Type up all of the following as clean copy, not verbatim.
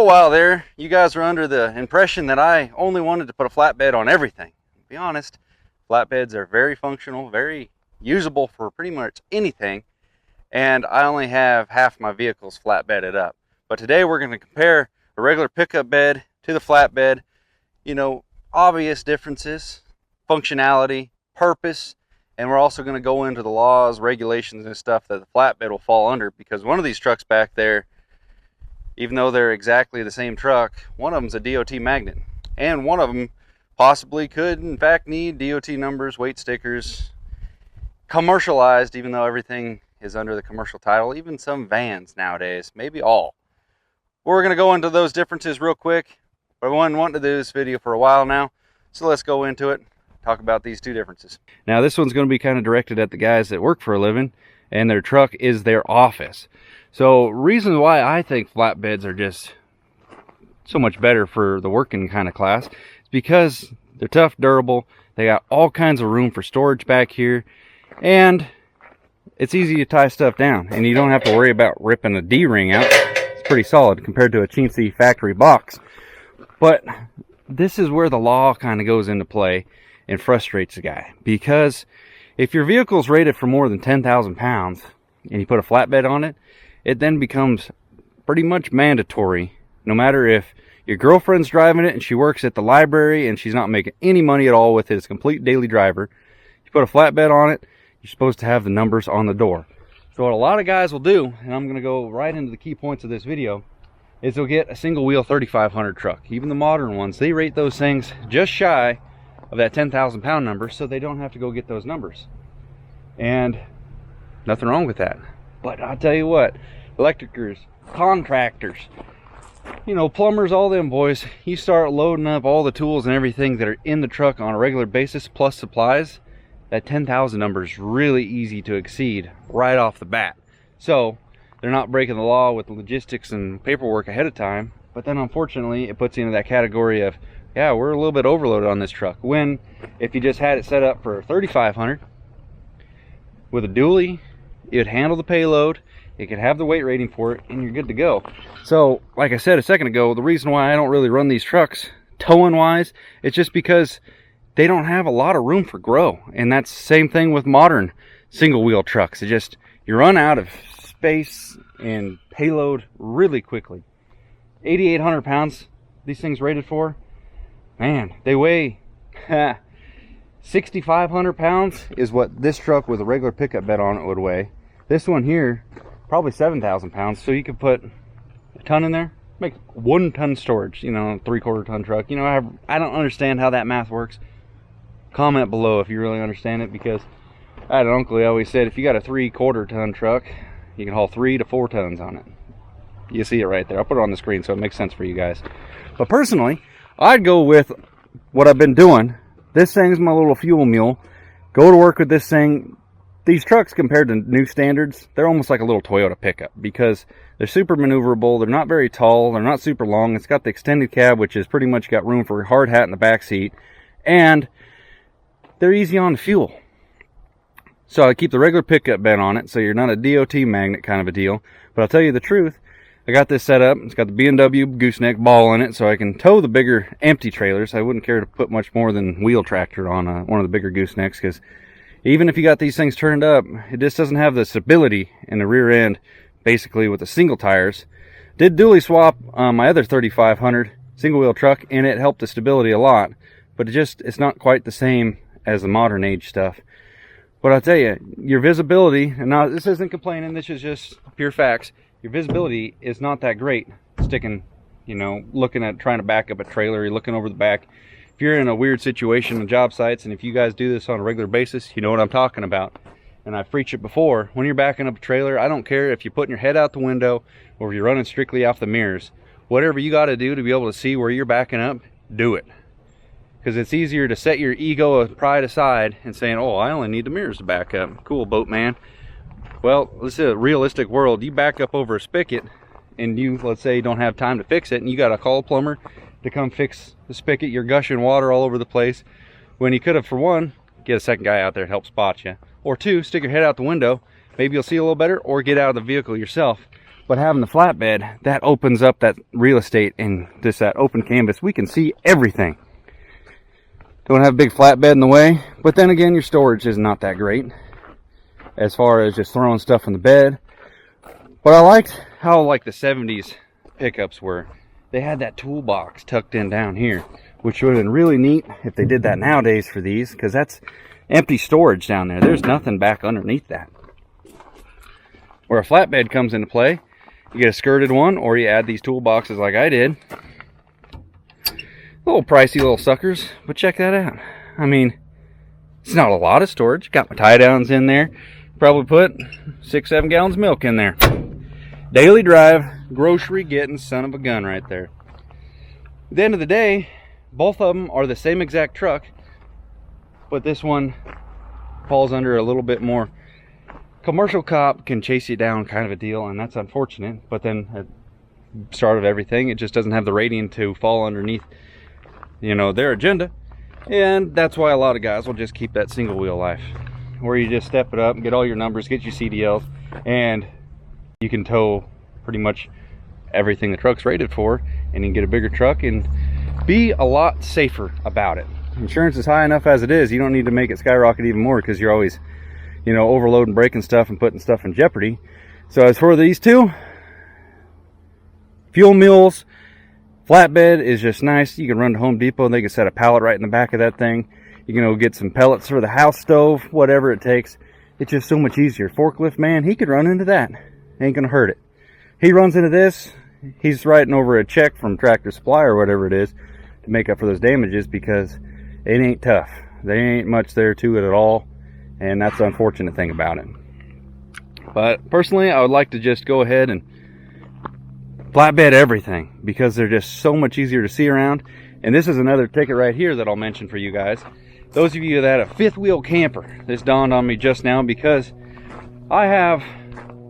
little while there, you guys were under the impression that I only wanted to put a flatbed on everything. To be honest, flatbeds are very functional, very usable for pretty much anything, and I only have half my vehicles flatbedded up. But today we're going to compare a regular pickup bed to the flatbed. You know, obvious differences, functionality, purpose, and we're also going to go into the laws, regulations, and stuff that the flatbed will fall under, because one of these trucks back there, even though they're exactly the same truck, one of them's a DOT magnet, and one of them possibly could in fact need DOT numbers, weight stickers, commercialized, even though everything is under the commercial title, even some vans nowadays, maybe all. We're going to go into those differences real quick. I've been wanting to do this video for a while now, so let's go into it, talk about these two differences. Now this one's going to be kind of directed at the guys that work for a living and their truck is their office. So reasons why I think flatbeds are just so much better for the working kind of class is because they're tough, durable, they got all kinds of room for storage back here, and it's easy to tie stuff down and you don't have to worry about ripping a D-ring out. It's pretty solid compared to a chintzy factory box. But this is where the law kind of goes into play and frustrates the guy, because if your vehicle's rated for more than 10,000 pounds and you put a flatbed on it, it then becomes pretty much mandatory, no matter if your girlfriend's driving it and she works at the library and she's not making any money at all with it, it's a complete daily driver. You put a flatbed on it, you're supposed to have the numbers on the door. So what a lot of guys will do, and I'm going to go right into the key points of this video, is they'll get a single wheel 3500 truck. Even the modern ones, they rate those things just shy of that 10,000 pound number, so they don't have to go get those numbers. And nothing wrong with that. But I'll tell you what, electricers, contractors, you know, plumbers, all them boys, you start loading up all the tools and everything that are in the truck on a regular basis, plus supplies, that 10,000 number is really easy to exceed right off the bat. So they're not breaking the law with the logistics and paperwork ahead of time, but then unfortunately it puts you into that category of, yeah, we're a little bit overloaded on this truck, when if you just had it set up for 3,500 with a dually, it would handle the payload, it could have the weight rating for it, and you're good to go. So like I said a second ago, the reason why I don't really run these trucks towing wise, it's just because they don't have a lot of room for grow. And that's the same thing with modern single wheel trucks. It just, you run out of space and payload really quickly. 8,800 pounds these things rated for, man, they weigh 6,500 pounds is what this truck with a regular pickup bed on it would weigh. This one here probably 7,000 pounds, so you could put a ton in there, make 1 ton storage, you know, 3/4 ton truck. You know, I don't understand how that math works. Comment below if you really understand it, because I had an uncle who always said if you got a 3/4 ton truck, you can haul 3 to 4 tons on it. You see it right there. I'll put it on the screen so it makes sense for you guys. But personally, I'd go with what I've been doing. This thing's my little fuel mule. Go to work with this thing. These trucks, compared to new standards, they're almost like a little Toyota pickup, because they're super maneuverable, they're not very tall, they're not super long. It's got the extended cab, which has pretty much got room for a hard hat in the back seat, and they're easy on the fuel. So I keep the regular pickup bed on it, so you're not a DOT magnet kind of a deal. But I'll tell you the truth, I got this set up, it's got the B&W gooseneck ball in it, so I can tow the bigger empty trailers. I wouldn't care to put much more than wheel tractor on one of the bigger goosenecks, because even if you got these things turned up, it just doesn't have the stability in the rear end, basically with the single tires. Did dually swap my other 3,500 single wheel truck, and it helped the stability a lot, but it's not quite the same as the modern age stuff. But I'll tell you, your visibility, and now this isn't complaining, this is just pure facts, your visibility is not that great sticking, you know, looking at trying to back up a trailer, you're looking over the back. If you're in a weird situation on job sites, and if you guys do this on a regular basis, you know what I'm talking about. And I've preached it before, when you're backing up a trailer, I don't care if you're putting your head out the window or if you're running strictly off the mirrors. Whatever you got to do to be able to see where you're backing up, do it. Because it's easier to set your ego of pride aside and saying, oh, I only need the mirrors to back up. Cool, boatman. Well, this is a realistic world. You back up over a spigot and you, let's say, don't have time to fix it, and you got to call a plumber to come fix the spigot. You're gushing water all over the place, when you could have, for one, get a second guy out there to help spot you, or two, stick your head out the window. Maybe you'll see a little better, or get out of the vehicle yourself. But having the flatbed, that opens up that real estate and just that open canvas. We can see everything. Don't have a big flatbed in the way, but then again, your storage is not that great as far as just throwing stuff in the bed. But I liked how like the 70s pickups were. They had that toolbox tucked in down here, which would have been really neat if they did that nowadays for these, because that's empty storage down there. There's nothing back underneath that. Where a flatbed comes into play, you get a skirted one, or you add these toolboxes like I did. A little pricey little suckers, but check that out. I mean, it's not a lot of storage. Got my tie downs in there. Probably put 6-7 gallons of milk in there. Daily drive, grocery getting son of a gun right there. At the end of the day, both of them are the same exact truck, but this one falls under a little bit more commercial cop can chase you down kind of a deal, and that's unfortunate. But then at the start of everything, it just doesn't have the rating to fall underneath, you know, their agenda. And that's why a lot of guys will just keep that single wheel life, where you just step it up and get all your numbers, get your CDLs, and you can tow pretty much everything the truck's rated for, and you can get a bigger truck and be a lot safer about it. Insurance is high enough as it is. You don't need to make it skyrocket even more, because you're always, you know, overloading, breaking stuff and putting stuff in jeopardy. So as for these two, fuel mules, flatbed is just nice. You can run to Home Depot and they can set a pallet right in the back of that thing. You can go get some pellets for the house stove, whatever it takes. It's just so much easier. Forklift, man, he could run into that. Ain't gonna hurt it. He runs into this, he's writing over a check from Tractor Supply or whatever it is to make up for those damages, because it ain't tough. There ain't much there to it at all, and that's the unfortunate thing about it. But personally, I would like to just go ahead and flatbed everything, because they're just so much easier to see around. And this is another ticket right here that I'll mention for you guys. Those of you that have a fifth wheel camper, this dawned on me just now, because I have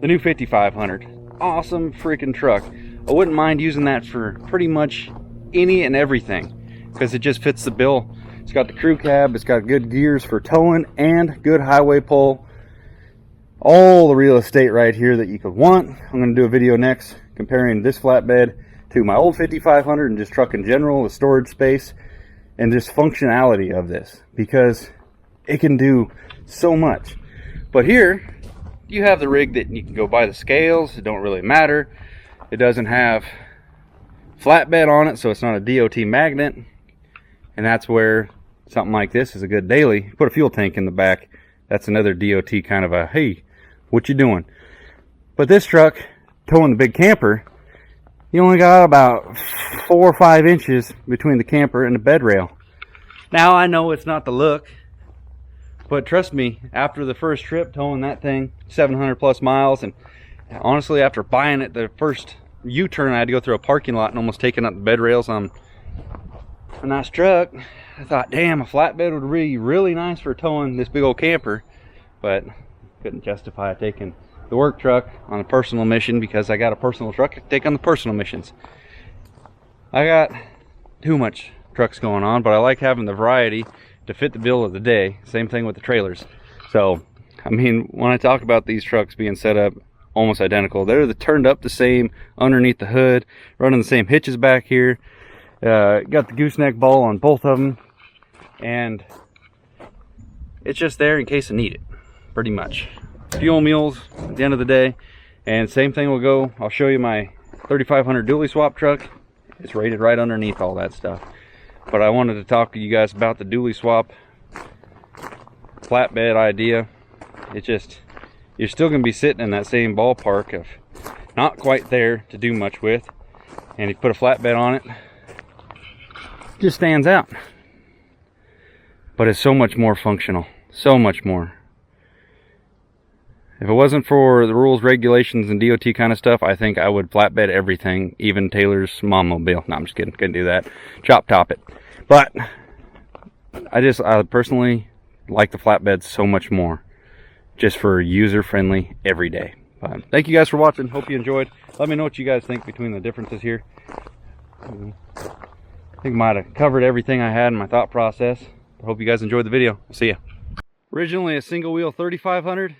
the new 5500. Awesome freaking truck. I wouldn't mind using that for pretty much any and everything, because it just fits the bill. It's got the crew cab, it's got good gears for towing, and good highway pull. All the real estate right here that you could want. I'm going to do a video next comparing this flatbed to my old 5500 and just truck in general, the storage space, and just functionality of this, because it can do so much. But here, you have the rig that you can go buy the scales. It don't really matter. It doesn't have flatbed on it, so it's not a DOT magnet. And that's where something like this is a good daily. Put a fuel tank in the back. That's another DOT kind of a, hey, what you doing? But this truck, towing the big camper, you only got about 4 or 5 inches between the camper and the bed rail. Now, I know it's not the look, but trust me, after the first trip towing that thing 700 plus miles, and honestly, after buying it, the first U-turn, I had to go through a parking lot and almost taking out the bed rails on a nice truck. I thought, damn, a flatbed would be really nice for towing this big old camper, but couldn't justify taking the work truck on a personal mission, because I got a personal truck to take on the personal missions. I got too much trucks going on, but I like having the variety to fit the bill of the day. Same thing with the trailers. So, I mean, when I talk about these trucks being set up almost identical, they're turned up the same underneath the hood, running the same hitches back here. Got the gooseneck ball on both of them, and it's just there in case I need it, pretty much. Fuel mules at the end of the day, and same thing will go. I'll show you my 3500 dually swap truck. It's rated right underneath all that stuff. But I wanted to talk to you guys about the dually swap flatbed idea. It just, you're still going to be sitting in that same ballpark of not quite there to do much with, and you put a flatbed on it, just stands out. But it's so much more functional, so much more. If it wasn't for the rules, regulations, and DOT kind of stuff, I think I would flatbed everything, even Taylor's mom-mobile. No, I'm just kidding. Couldn't do that. Chop top it. But I personally like the flatbed so much more, just for user-friendly every day. But thank you guys for watching. Hope you enjoyed. Let me know what you guys think between the differences here. I think I might have covered everything I had in my thought process. I hope you guys enjoyed the video. See ya. Originally a single wheel 3500.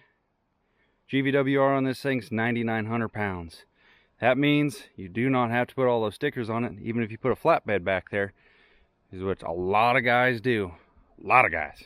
GVWR on this thing's 9,900 pounds. That means you do not have to put all those stickers on it, even if you put a flatbed back there, is what a lot of guys do. A lot of guys.